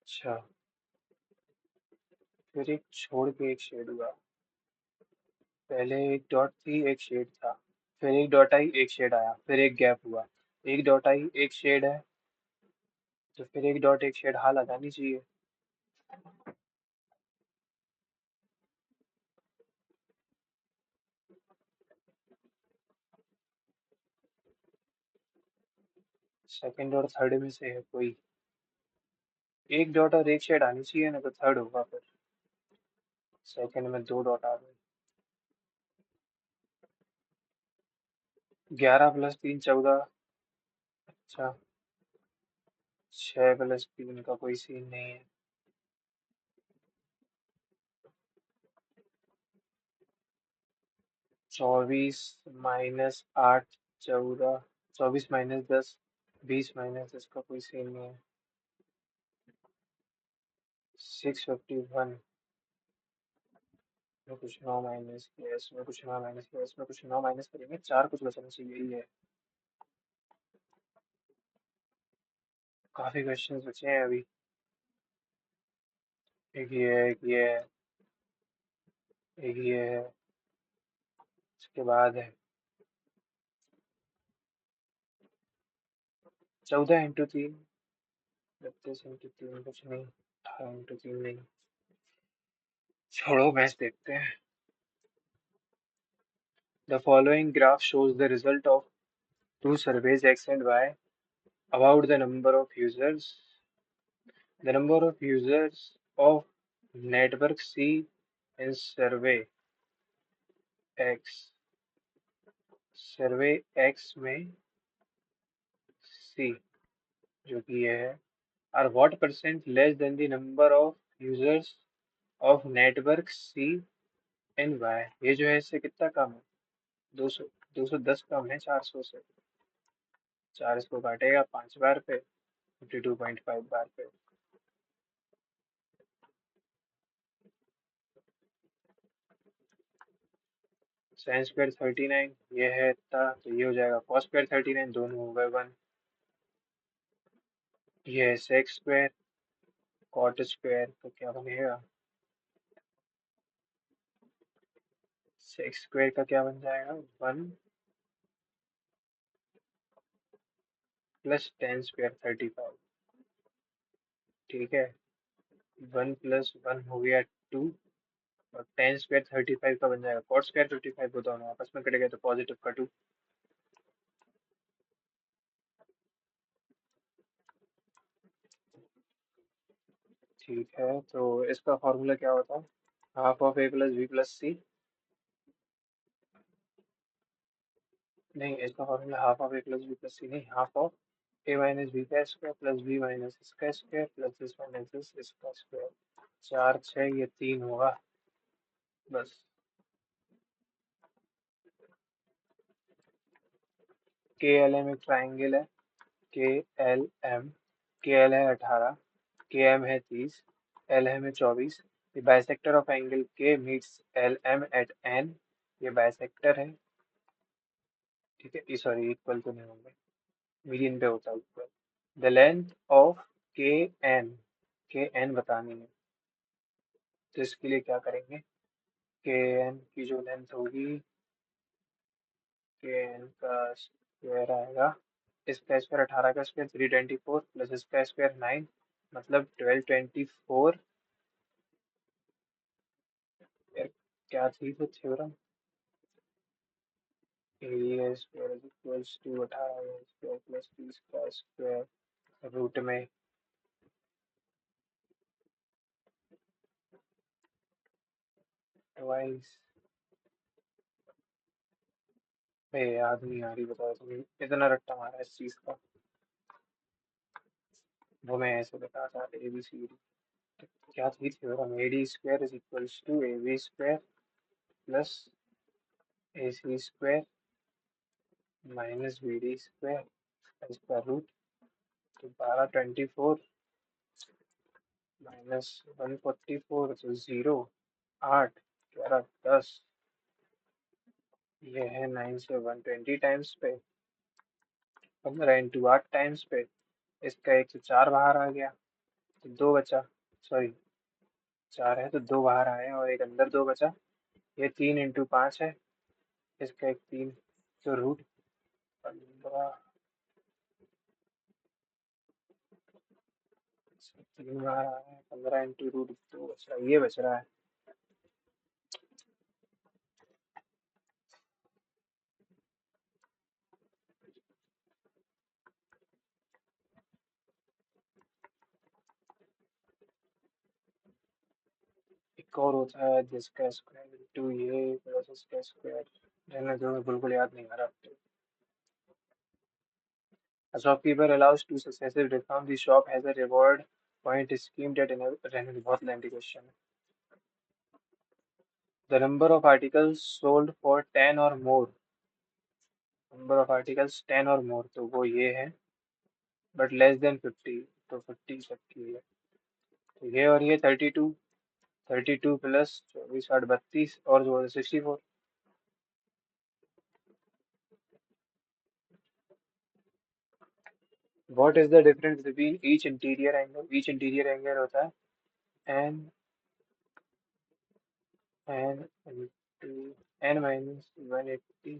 अच्छा, फिर एक छोड़ के एक शेड हुआ। पहले एक डॉट थी एक शेड था, फिर एक डॉट आई एक शेड आया, फिर एक गैप हुआ, एक डॉट आई एक शेड है, तो फिर एक डॉट एक शेड हाल आ जानी चाहिए। सेकंड और थर्ड में से है कोई एक डॉट और एक शेड आनी चाहिए ना, तो थर्ड होगा फिर। सेकंड में 2 डॉट आ गए। 11 + 3 14। अच्छा, 6 + 3 का कोई सीन नहीं है। 24 - 8 14, 24 - 10 20 - 10 का कोई सीन नहीं है। 651 में कुछ 9 माइनस किया, इसमें कुछ 9 माइनस किया, इसमें कुछ 9 माइनस करेंगे, 4 कुछ बचना चाहिए, यही है। काफी क्वेश्चंस बचे हैं अभी। एक ये है, एक ये है, एक ये है, इसके बाद है 14 × 3, 32 × 3 कुछ नहीं, 18 × 3 नहीं, छोड़ो मैच देखते हैं। The following graph shows the result of two surveys X and Y about the number of users. The number of users of network C in X. Survey X में C जो कि ये है, are what percent less than the number of users of network C in Y. ये जो है इससे कितना कम है? 200, 210 कम है 400 से। 4 इसको काटेगा 5 बार पे, 52.5 बार पे। साइन स्क्वायर 39 ये है इतना, तो ये हो जाएगा कॉस स्क्वायर 39, दोनों हो गए 1। ये है सेक स्क्वायर, कॉट स्क्वायर तो क्या बनेगा, सेक स्क्वायर का क्या बन जाएगा 1 प्लस टेन स्क्वायर 35। ठीक है, 1 + 1 हो गया 2, और टेन स्क्वायर 35 का बन जाएगा कॉट स्क्वायर 55, वो दोनों आपस में कटेगा तो पॉजिटिव का 2। ठीक है, तो इसका फॉर्मूला क्या होता है, half of A plus B plus C, नहीं इसका formula half of A plus B plus C नहीं, half of A minus B का स्क्वायर प्लस बी माइनस इसका square plus this minus this इसका स्क्वायर। 4 6 ये 3 होगा बस। के एल एम एक ट्राइंगल है, के एल एम, के एल है 18, के एम है 30, एल एम है 24। ये bisector of angle K meets L M at N, ये बाइसेक्टर है। ठीक है, सॉरी इक्वल तो नहीं होंगे, मीडियन पे होता है इक्वल। द लेंथ ऑफ के एन, के एन बतानी है, तो इसके लिए क्या करेंगे, के एन की जो लेंथ होगी, के एन का स्क्वायर आएगा, इसका स्क्वायर 18 का स्क्वायर 324 प्लस इसका स्क्वायर 9, मतलब 1224। क्या थी वो theorem, area square is equals to 18 square plus 30 का स्क्वायर रूट में ट्वाइस। याद नहीं आ रही, बताओ तुम्हें इतना रट्टा मारा है इस चीज का, वो मैं ऐसे बता था ए बी सी डी। क्या थी theorem, A D square is equals to A B square plus A C square minus B D square इसका रूट, तो 1224 माइनस 144 तो 0, 8 11 10, ये है 9 से 120 टाइम्स पे, 15 × 8 टाइम्स पे, इसका 104 बाहर आ गया, तो 2 बचा, सॉरी 4 है तो 2 बाहर आए और एक अंदर 2 बचा। ये 3 × 5 है, इसका एक 3, तो रूट 15, 3 बाहर आए हैं, 15 × √2 बच रहा है, ये बच रहा है। एक और होता है जिसका स्क्वायर इंटू ये प्लस इसका स्क्वायर, रहने दो बिल्कुल याद नहीं आ रहा। A shopkeeper allows two successive discounts. The shop has a reward point scheme that रहने दो, बहुत lengthy question है। The number of articles sold for 10 or more, number of articles 10 or more, तो वो ये है, but less than 50, तो 50 सबकी है, तो ये और ये 32, 32 प्लस 24 8 32 और जो है 64। What is the difference between each interior angle? Each interior angle होता है n into n minus 180,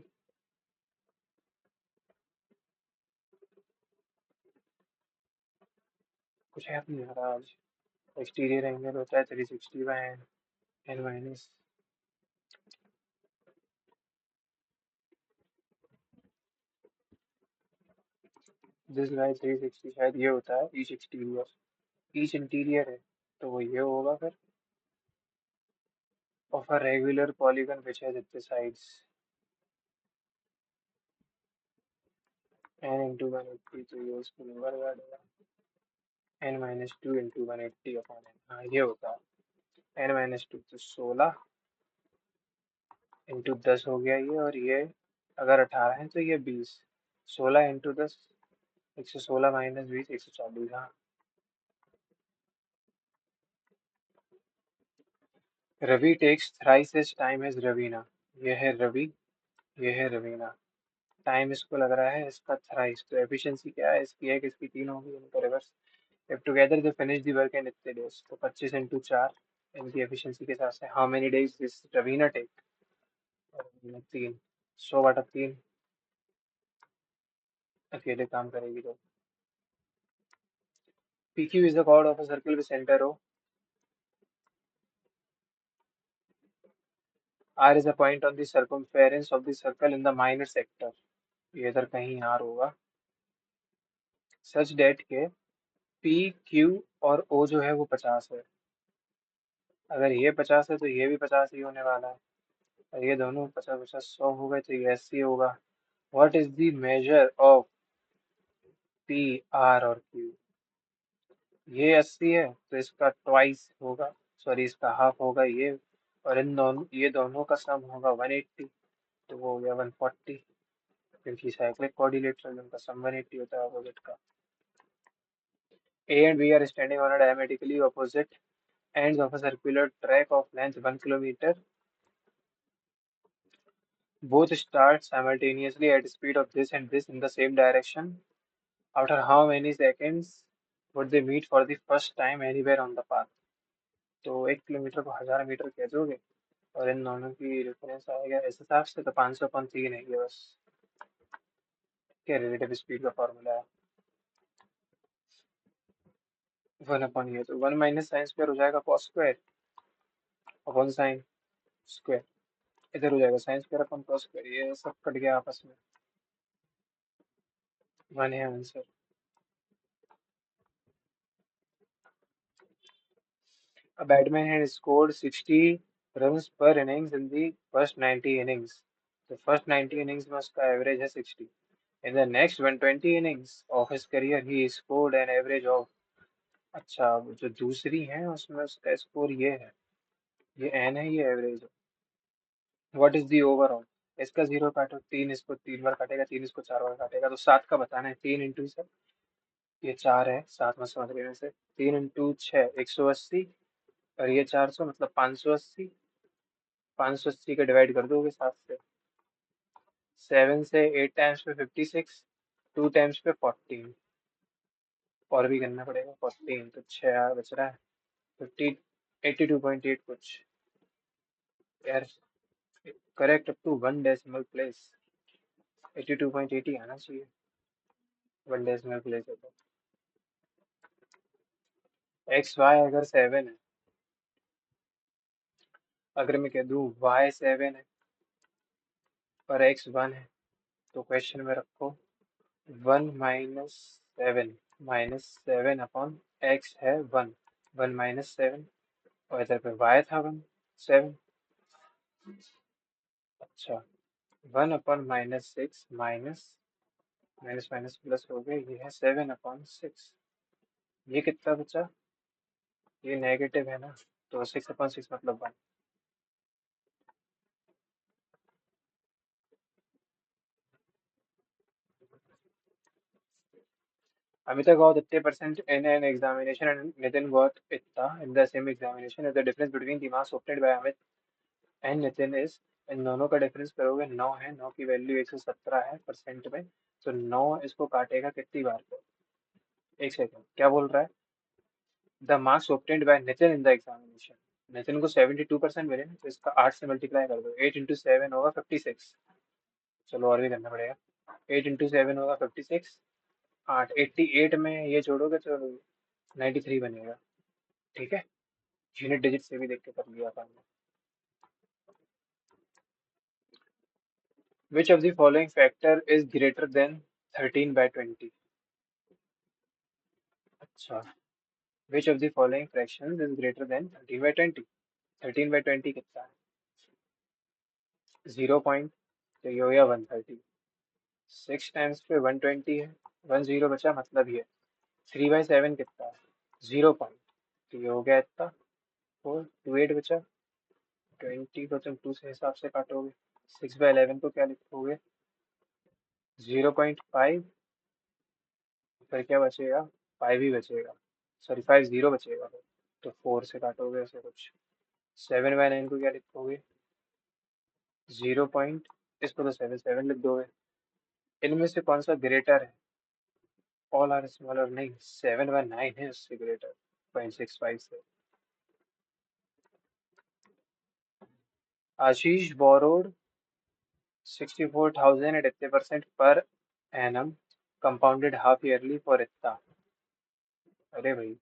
कुछ याद नहीं आ रहा आज। एक्सटीरियर एंगल होता है 360/n, n minus this by 360, शायद ये होता है ईच एक्सटीरियर, ईच इंटीरियर है तो वो ये होगा फिर, of a regular polygon which has इतने साइड्स, n into 180, तो ये उसको नंबर आ जाएगा n-2 × 180/n, हाँ ये होता है n-2, तो 16 इंटू 10 हो गया ये, और ये अगर 18 है तो ये 20, 16 × 10 116 माइनस 20, 140। हाँ। Ravi takes thrice as time as Raveena. ये है रवि, ये है रवीना। टाइम इसको लग रहा है इसका थ्राइस, तो एफिशिएंसी क्या है इसकी? एक इसकी 3 होगी, इनका reverse. If together they finish the work in इतने डेज, तो 25 इंटू 4 इनकी एफिशिएंसी के हिसाब से। How many days this Raveena take? 3, 100/3 अकेले काम करेगी तो। PQ is the chord of a circle with center O. R is a point on the circumference of the circle in the minor sector. ये इधर कहीं R होगा। Such that के P, Q और O जो है वो 50 है। अगर ये 50 है तो ये भी 50 ही होने वाला है। और ये दोनों 50-50 100 हो गए, तो ये 80 होगा। What is the measure of P, R और Q? ये 80 है तो इसका ट्वाइस होगा, सॉरी इसका हाफ होगा ये। और इन दोनों, ये दोनों का सम होगा 180, तो वो हो गया 140, क्योंकि साइक्लिक कोऑर्डिनेटर उनका सम 180 होता है अपोजिट का। A and B are standing on a diametrically opposite ends of a circular track of length 1 kilometer. Both start simultaneously at speed of this and this in the same direction. After how many seconds would they meet for the first time anywhere on the path? तो 1 किलोमीटर को 1000 मीटर कह दोगे, और इन दोनों की डिफरेंस आएगा इस हिसाब से, तो 500/3 है ये बस। क्या रिलेटिव स्पीड का फॉर्मूला है? 1 ये, तो 1 माइनस साइन स्क्वायर हो जाएगा cos square upon sine square. इधर हो जाएगा sine square upon cos square, ये सब कट गया आपस में। 1 है answer. A batsman had scored 60 runs per innings in the first 90 innings. The first 90 innings में उसका एवरेज है 60। In the next 120 innings of his career he scored an average of। अच्छा, जो दूसरी है उसमें उसका स्कोर ये है, ये एन है, ये एवरेज है। What is the overall? इसका 0 काटो, 3 इसको 3 बार काटेगा, 3 इसको 4 बार काटेगा, तो 7 का बताना है। 3 इंटू से, ये 4 है, 7 में समझ लेने से। 3 इंटू 6 180, और ये 400 मतलब 580। 580 का डिवाइड कर दोगे 7 से। 7 से 8 टाइम्स पे 56, 2 टाइम्स पे 14, और भी करना पड़ेगा 14, तो 6 बच रहा है 50, 82.8 कुछ। यार correct up to 1 decimal place, 82.80 आना चाहिए 1 डेसिमल प्लेस है तो। XY अगर 7 है, अगर मैं कह दूँ Y 7 है और X 1 है, तो क्वेश्चन में रखो 1 - 7 - 7 अपॉन X है 1, 1 - 7, और इधर पे Y था 7। अच्छा, 1/-6 माइनस माइनस माइनस प्लस हो गया, ये है 7/6। ये कितना बचा? ये नेगेटिव है ना, तो 6/6 मतलब 1। Amita got 80% in an examination and Nitin got itta in the same examination. If the difference between the marks obtained by Amit and Nitin is, इन दोनों का डिफरेंस करोगे 9 है, 9 की वैल्यू 117 है परसेंट में, तो 9 इसको काटेगा कितनी बार को? एक सेकंड, क्या बोल रहा है? The marks obtained by Nitin in the examination। Nitin को 72% मिले ना, तो इसका 8 से मल्टीप्लाई कर दो, 8 इंटू 7 होगा 56। चलो और भी करना पड़ेगा। 8 इंटू 7 होगा 56, 8 88 में ये जोड़ोगे तो 93 बनेगा। ठीक है, यूनिट डिजिट से भी देख के कर लिया था हमने। विच of the following factor is greater than 13/20? अच्छा, विच of the following fractions is greater than 13/20? 13/20 कितना है? 0 पॉइंट, तो ये हो गया 130। 6 टाइम्स पे 120 है, 10 बचा, मतलब ये 3/7 कितना है? 0 पॉइंट, तो ये हो गया इतना 4, 2 8 बचा। 20 को तुम 2 से हिसाब से काटोगे, 6/11 को क्या लिखोगे? 0.5 फिर क्या बचेगा? 5 ही बचेगा, सॉरी 50 बचेगा फिर। तो 4 से काटोगे ऐसे कुछ। 7/9 को क्या लिखोगे? 0 पॉइंट, इसको तो 7 लिख दोगे। इनमें से कौन सा ग्रेटर है? ऑल आर स्मॉलर नहीं, 7/9 है उससे ग्रेटर, 0.65 से। आशीष borrowed 64,000 at 80% per annum compounded half yearly for इतना। अरे भाई,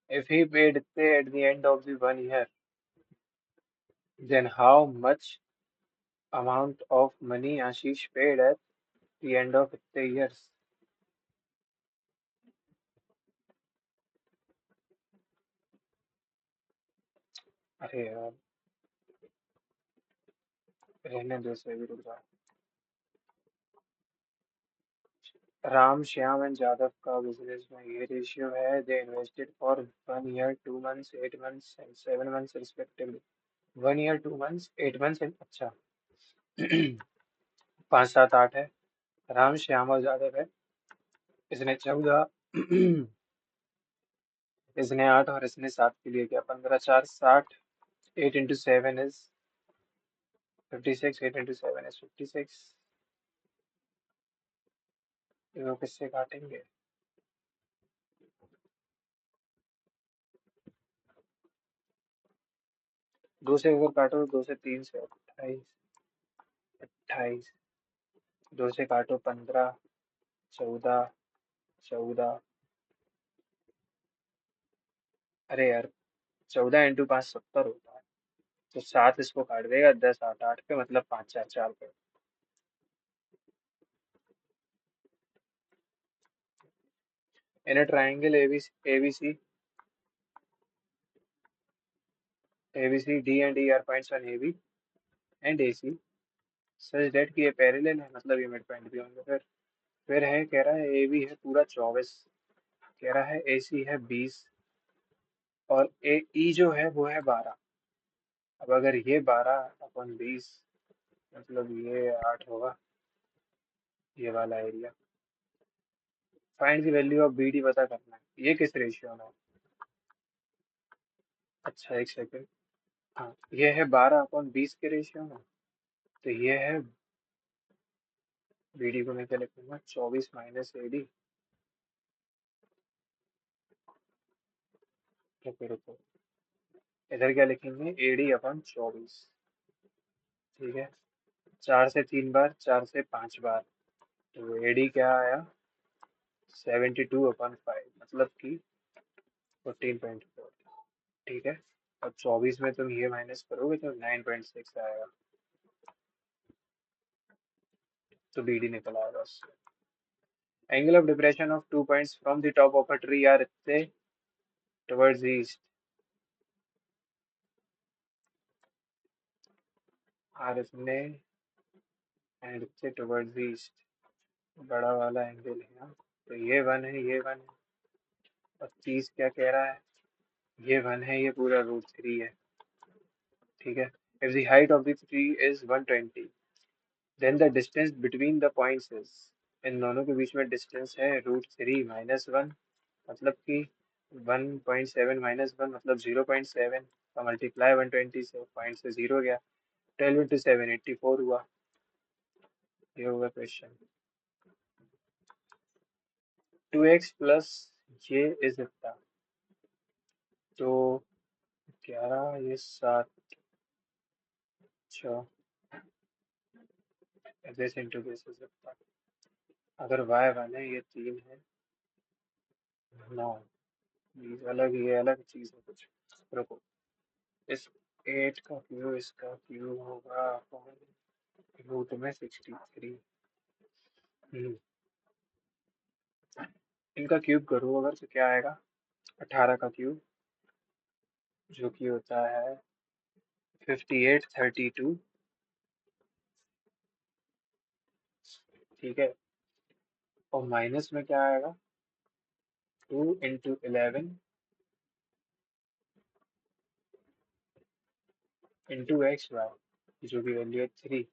if he paid इतने at the end of the 1 year, then how much amount of money Ashish paid at the end of इतने years? अरे यार, रहने दो से भी रुक जाओ। राम श्याम एंड जादव का बिजनेस में ये रेशियो है, दे invested for 1 year 2 months 8 months and 7 months respectively. 1 year 2 months 8 months and अच्छा 5 7 8 है। राम श्याम और जादव है, इसने 14 इसने 8 और इसने 7 के लिए क्या, 15 4 60। 8 into 7 is 56, 8 into 7 is 56। वो किससे काटेंगे? 2 से अगर काटो, 2 से 3 से 28, 28। 2 से काटो 15, 14, 14। अरे यार, 14 into 5 70 होता है। तो 7 इसको काट देगा, 10 8 8 पे, मतलब 5 4 4 पे। In a triangle ABC, ABC D and E are points on AB and AC such that की ये पैरेलल है, मतलब ये मिड पॉइंट भी होंगे फिर है, कह रहा है ए बी है पूरा 24, कह रहा है ए सी है 20, और ए ई जो है वो है 12। अब अगर ये 12/20, मतलब ये 8 होगा, ये वाला area. Find the value of B D पता करना है, ये किस रेशियो में है? अच्छा एक सेकेंड। हाँ, ये है 12/20 के रेशियो में। तो ये है, बी डी को मैं क्या लिखूंगा, 24 - AD। रुको रुको, इधर क्या लिखेंगे, AD/24। ठीक है, 4 से 3 बार, 4 से 5 बार, तो एडी क्या आया, 72/5, मतलब कि 14.4। ठीक है, अब 24 में तुम ये माइनस करोगे तो 9.6 आएगा, तो बी डी निकल आएगा उससे। Angle of depression of 2 points from the top of a tree are इतने टुवर्ड्स ईस्ट, आर इतने एंड इतने टुवर्ड्स ईस्ट, बड़ा वाला एंगल है ना। तो ये 1 है, ये 1 है, और चीज क्या कह रहा है, ये 1 है, ये पूरा √3 है। ठीक है, if the height of the tree is 120, then the distance between the points is, इन दोनों के बीच में डिस्टेंस है √3 -1, मतलब कि 1.7 - 1 मतलब 0.7 का मल्टीप्लाई 120 से, पॉइंट से 0 गया। 12 into 7 84 हुआ। ये होगा क्वेश्चन। 2x प्लस ये इज इतना, तो 11 ये 7, अच्छा दिस इंटू दिस इज इतना। अगर y 1 है, ये 3 है, 9, ये अलग, ये अलग चीज है कुछ। रुको, इस 8 का क्यूब, इसका क्यूब होगा √में 63। इनका क्यूब करो अगर, तो क्या आएगा, 18 का क्यूब, जो कि होता है 5832। ठीक है, और माइनस में क्या आएगा, 2 into 11 into XY, जो की वैल्यू है 3।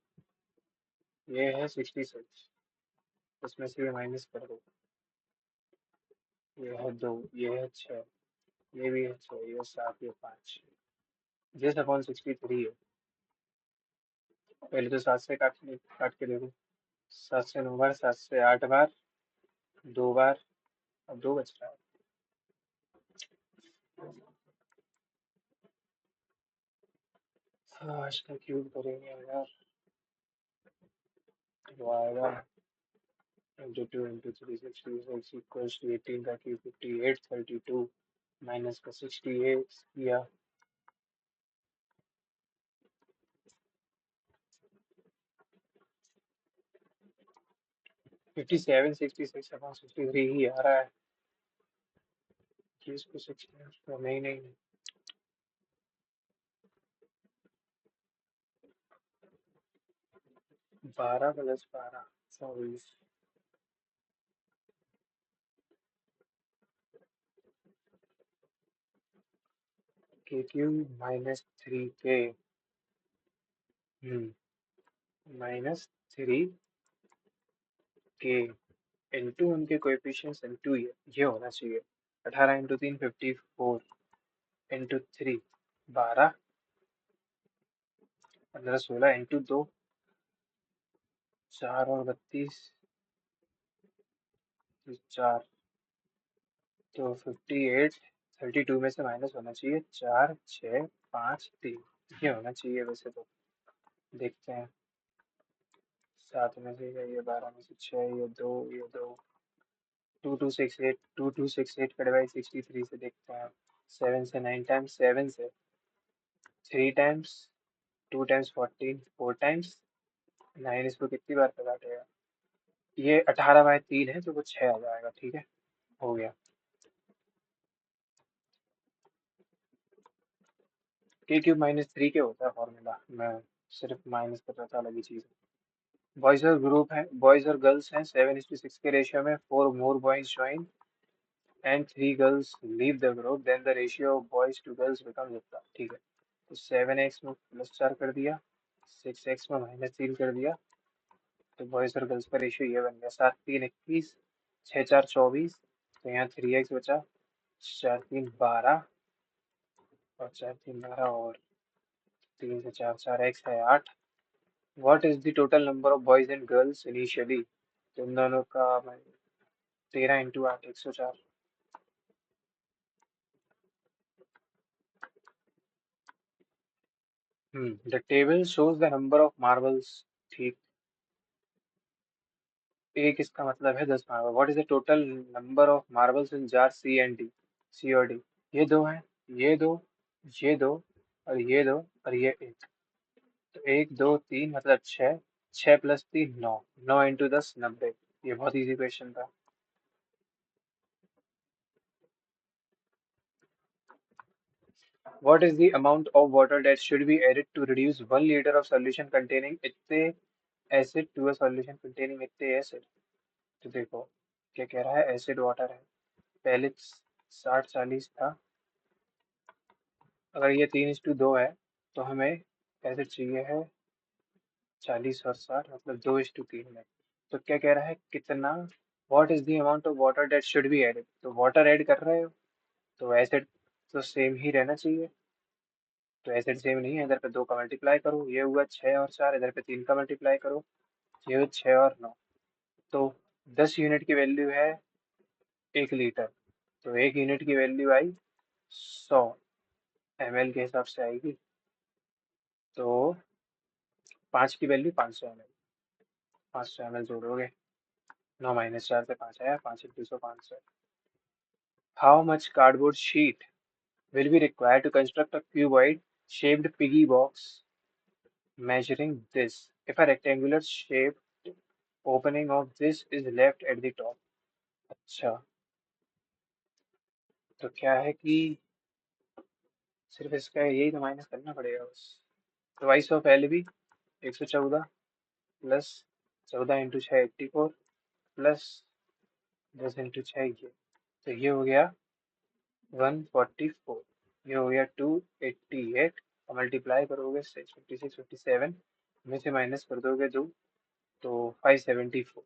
ये है 66, इसमें से ये माइनस कर दो। ये है 2, ये है 6, ये भी है 6, ये 7, ये 5। दिस अपॉन 63 है। पहले तो 7 से काट के देखो। 7 से 9 बार, 7 से 8 बार, 2 बार, अब 2 बच रहा है। हाँ, इसका क्यूब करेंगे यार, तो आएगा इंटू 2 इंटू 366 इक्वल्स टू 18 का क्यूब 58, 32 माइनस का 68 किया। 57 66 अपॉन 63 ही आ रहा है कि इसको 60 नहीं नहीं नहीं। 12 प्लस 12 24 के क्यूब माइनस 3 के माइनस 3 के इंटू उनके कोएफिशिएंट्स इंटू ये होना चाहिए। 18 इंटू 3 54 इंटू 3 12, 15 16 इंटू 2 4 और 32 4, तो 58 32 में से माइनस होना चाहिए 4 6 5 3, ये होना चाहिए वैसे तो। देखते हैं, 7 में से ये 12 में से 6, ये 2 2268 2268 कट बाई 63 से देखते हैं। 7 से 9 टाइम्स, 7 से 3 टाइम्स, 2 टाइम्स 14 4 टाइम्स 9, इसको कितनी बार पे काटेगा? ये 18/3 है तो वो 6 आ जाएगा। ठीक है, हो गया। के क्यूब माइनस 3 के होता है फॉर्मूला, मैं सिर्फ माइनस कर रहा था, अलग ही चीज़। बॉयज और ग्रुप है, बॉयज और गर्ल्स हैं 7:6 के रेशियो में, 4 more boys join and 3 girls leave the group, then the ratio of boys to girls becomes इतना। ठीक है, तो 7x में +4 कर दिया, 6x में -3 कर दिया, तो बॉयज और गर्ल्स का रेशियो ये बन गया। 7 3 21, 6 4 24, तो यहाँ 3x बचा, 4 3 12 और 4 3 12 और 3 से 4 4x है 8। What is the total number of boys and girls initially? तो इन दोनों का मैं 13 into 8 104। The table shows the number of marbles. ठीक, एक इसका मतलब है 10 marble. What is the total number of marbles in jar C and D? C और डी, ये दो हैं, ये दो, ये दो, और ये दो, और ये एक। तो 1 2 3 मतलब 6, 6 + 3 9, 9 इंटू 10 90। ये बहुत इजी क्वेश्चन था। What is the amount of water that should be added to reduce 1 liter of solution containing इत्ते acid to a solution containing इत्ते acid? तो देखो क्या कह रहा है, एसिड वाटर है, पहले 60 40 था, अगर ये 3:2 है तो हमें एसिड चाहिए है 40 और 60, मतलब 2:3 में। तो क्या कह रहा है, कितना, what is the amount of water that should be added? तो वाटर ऐड कर रहे हो तो एसिड तो सेम ही रहना चाहिए। तो एसिड सेम नहीं है, इधर पे 2 का मल्टीप्लाई करो, ये हुआ 6 और 4, इधर पे 3 का मल्टीप्लाई करो, ये हुआ 6 और 9। तो 10 यूनिट की वैल्यू है 1 लीटर, तो 1 यूनिट की वैल्यू आई 100 ml के हिसाब से आएगी। तो 5 की वैल्यू 500 ml, 500 ml जोड़ोगे, 9 - 4 से 5 आया, 5 × 200 500। How much cardboard sheet will be required to construct a cuboid shaped piggy box measuring this if a rectangular shaped opening of this is left at the top? अच्छा, तो क्या है कि सिर्फ इसका यही तो माइनस करना पड़ेगा बस। Twice of L B 114 plus 14 × 6 84 plus 10 × 6 ये, तो ये हो गया 144, ये हो गया 288, और मल्टीप्लाई करोगे 656 57 में से माइनस कर दोगे 2, तो 574।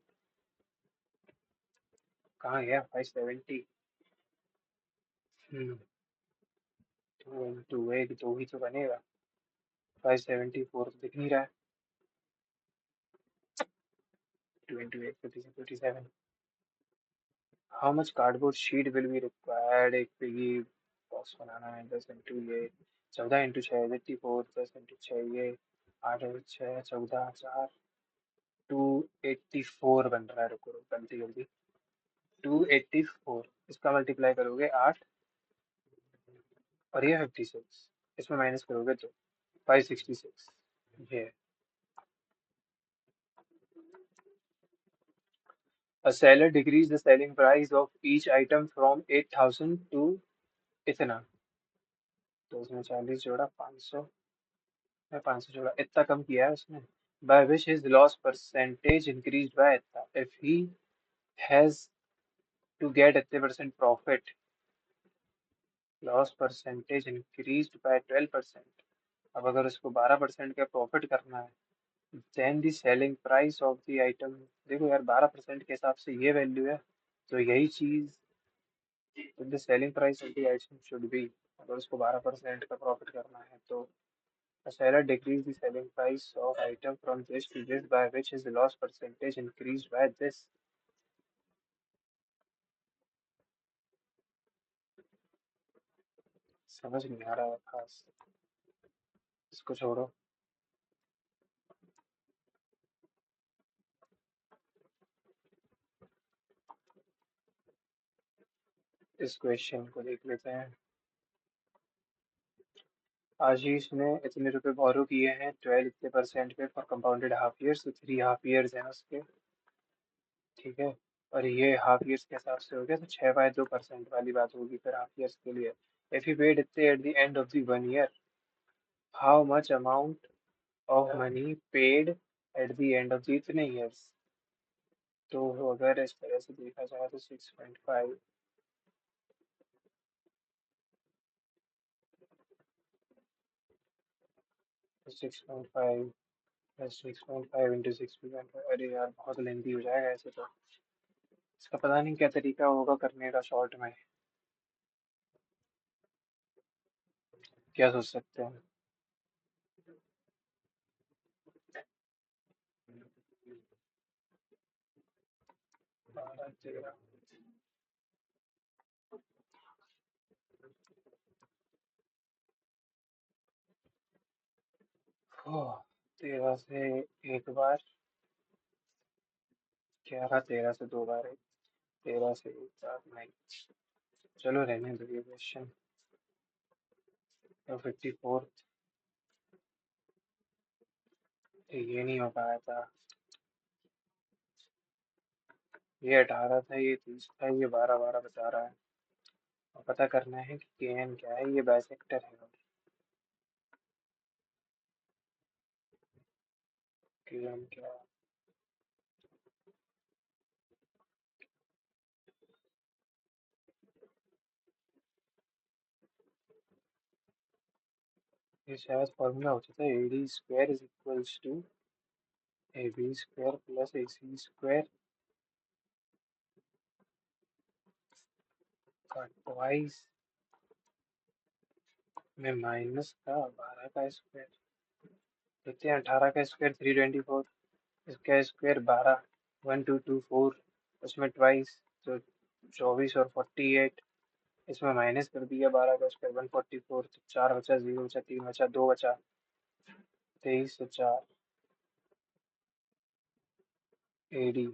कहाँ गया 570? हम्म। तो इंटू एक दो ही तो बनेगा। 574 तो दिख नहीं रहा है। 2 into 8 57। How much cardboard sheet will be required, एक पिगी बॉक्स बनाना है। 10 into ये 14 into 6 84, 10 into 6 ये 8 6 14 4 284 बन रहा है। रुको रुको जल्दी जल्दी। 284 इसका मल्टीप्लाई करोगे 8 और ये 56, इसमें माइनस करोगे तो 566। ये a seller decrease the selling price of each item from 8000 to इतना। तो उसने 40 जोड़ा 500, मैं 500 जोड़ा इतना कम किया है उसने। by which his loss percentage increased by इतना। if he has to get 80% profit, loss percentage increased by 12%। अब अगर उसको 12% का प्रॉफिट करना है, then the selling price of the item, देखो यार 12% के हिसाब से ये वैल्यू है, तो यही चीज the selling price of the item should be. अगर उसको 12% का प्रॉफिट करना है तो a seller decrease the selling price of item from this to this by which his loss percentage increased by this। समझ नहीं आ रहा है खास, इसको छोड़ो। इस क्वेश्चन को देख लेते हैं। आशीष ने इतने रुपए बोरो किए हैं 12 इतने परसेंट पे फॉर कंपाउंडेड हाफ ईयर्स, तो 3 हाफ ईयर्स हैं उसके। ठीक है। और ये हाफ ईयर्स के हिसाब से हो गया, तो 6/2% वाली बात होगी फिर हाफ ईयर्स के लिए। इफ यू पेड इतने at the end of the 1 year, how much amount of money paid at the end of the इतने ईयर्स। तो अगर इस तरह से देखा जाए तो 6.5, 6.5 प्लस 6.5 इंटू 6.5, अरे यार बहुत लेंथी हो जाएगा ऐसे तो। इसका पता नहीं क्या तरीका होगा करने का शॉर्ट में। क्या सोच सकते हैं? 12 13, ओह, 13 से एक बार, 11 13 से दो बार है, 13 से एक बार नहीं। चलो रहने दो ये क्वेश्चन। तो 54, ये नहीं हो पाया था। ये 18 था, ये 30 था, ये 12 12 बता रहा है। और पता करना है कि के एन क्या है, ये बाइसेक्टर है। के एन क्या है? ये शायद फॉर्मूला होता था A D square is equals to A B square plus A C square का ट्वाइस में माइनस का 12 का स्क्वायर। देखते हैं 18 का स्क्वायर 324, इसका स्क्वायर 12, 1224, उसमें ट्वाइस तो 24 और 48, इसमें माइनस कर दिया 12 का स्क्वायर 144, तो 4 बचा, 0 बचा, 3 बचा, 2 बचा, 23 से 4 ए डी।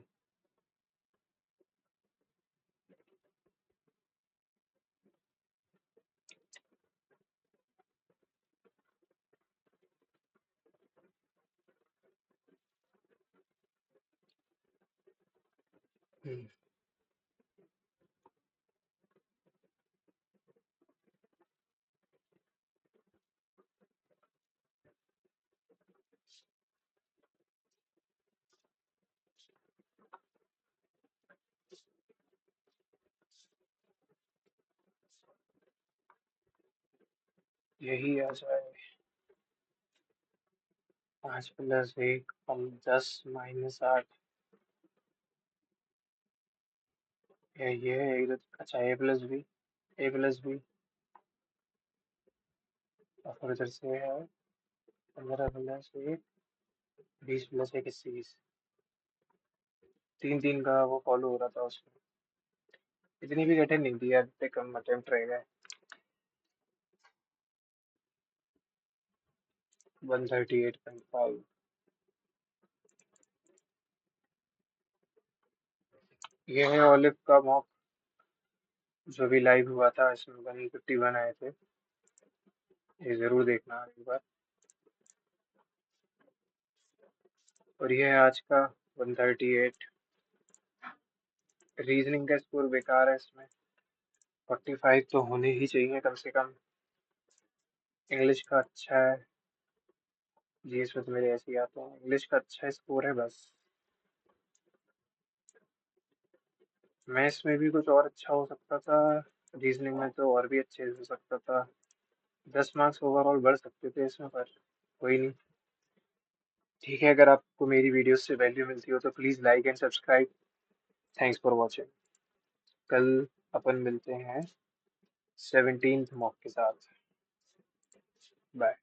यही आ जाए। 5 + 1 10 -8, ये है इधर। अच्छा ए प्लस बी, ए प्लस बी, और फिर उधर से है 15 प्लस 1, 20 प्लस 1 21। 3 3 का वो फॉलो हो रहा था उसमें। इतनी भी कठिन नहीं थी यार, इतने कम अटेम्प्ट रह गए। 138.5। ये है ओलिव का मॉक, जो भी लाइव हुआ था, इसमें 151 आए थे। ये जरूर देखना एक बार। और ये है आज का 138। रीजनिंग का स्कोर बेकार है इसमें, 45 तो होने ही चाहिए कम से कम। इंग्लिश का अच्छा है, जीएस में तो मेरे ऐसे ही आते हैं। इंग्लिश का अच्छा स्कोर है बस। मैथ्स में भी कुछ और अच्छा हो सकता था, रीजनिंग में तो और भी अच्छे हो सकता था। 10 मार्क्स ओवरऑल बढ़ सकते थे इसमें, पर कोई नहीं। ठीक है, अगर आपको मेरी वीडियोस से वैल्यू मिलती हो तो please like and subscribe. Thanks for watching. कल अपन मिलते हैं 17th मॉक के साथ। बाय।